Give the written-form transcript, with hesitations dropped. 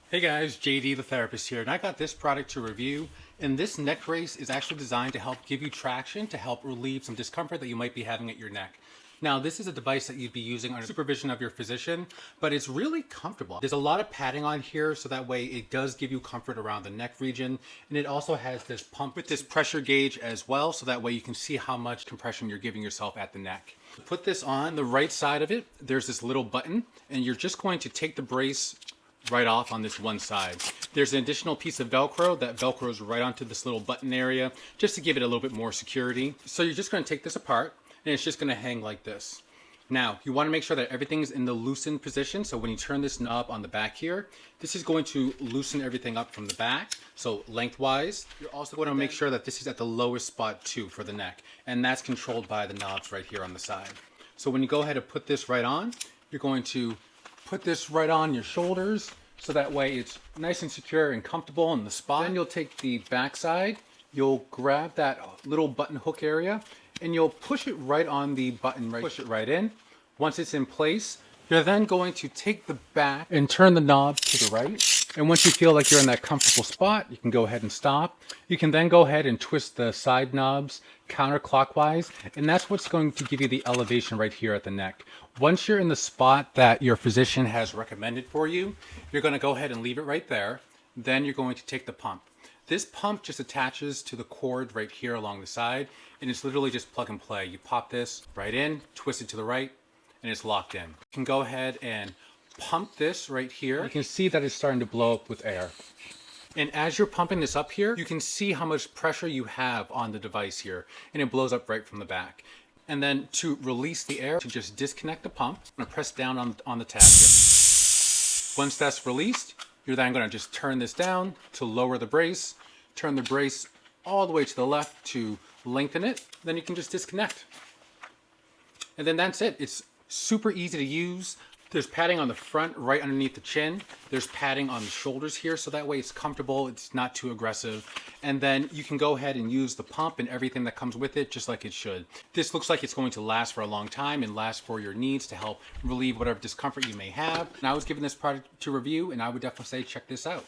Hey guys, JD the therapist here, and I got this product to review. And this neck brace is actually designed to help give you traction to help relieve some discomfort that you might be having at your neck. Now, this is a device that you'd be using under supervision of your physician, but it's really comfortable. There's a lot of padding on here, so that way it does give you comfort around the neck region. And it also has this pump with this pressure gauge as well, so that way you can see how much compression you're giving yourself at the neck. To put this on the right side of it, there's this little button, and you're just going to take the brace right off on this one side. There's an additional piece of Velcro that Velcros right onto this little button area just to give it a little bit more security. So you're just going to take this apart and it's just going to hang like this. Now, you want to make sure that everything's in the loosened position. So when you turn this knob on the back here, this is going to loosen everything up from the back. So lengthwise, you're also going to make sure that this is at the lowest spot too for the neck. And that's controlled by the knobs right here on the side. So when you go ahead and put this right on, you're going to put this right on your shoulders so that way it's nice and secure and comfortable in the spot. Then you'll take the back side, you'll grab that little button hook area and you'll push it right on the button, push it right in. Once it's in place, you're then going to take the back and turn the knob to the right. And once you feel like you're in that comfortable spot, you can go ahead and stop. You can then go ahead and twist the side knobs counterclockwise, and that's what's going to give you the elevation right here at the neck. Once you're in the spot that your physician has recommended for you, you're going to go ahead and leave it right there. Then you're going to take the pump. This pump just attaches to the cord right here along the side, and it's literally just plug and play. You pop this right in, twist it to the right, and it's locked in. You can go ahead and pump this right here. You can see that it's starting to blow up with air. And as you're pumping this up here, you can see how much pressure you have on the device here, and it blows up right from the back. And then to release the air, to just disconnect the pump, I'm gonna press down on the tab here. Once that's released, you're then gonna just turn this down to lower the brace, turn the brace all the way to the left to lengthen it, then you can just disconnect. And then that's it. It's super easy to use. There's padding on the front, right underneath the chin. There's padding on the shoulders here, so that way it's comfortable, it's not too aggressive. And then you can go ahead and use the pump and everything that comes with it, just like it should. This looks like it's going to last for a long time and last for your needs to help relieve whatever discomfort you may have. And I was given this product to review, and I would definitely say check this out.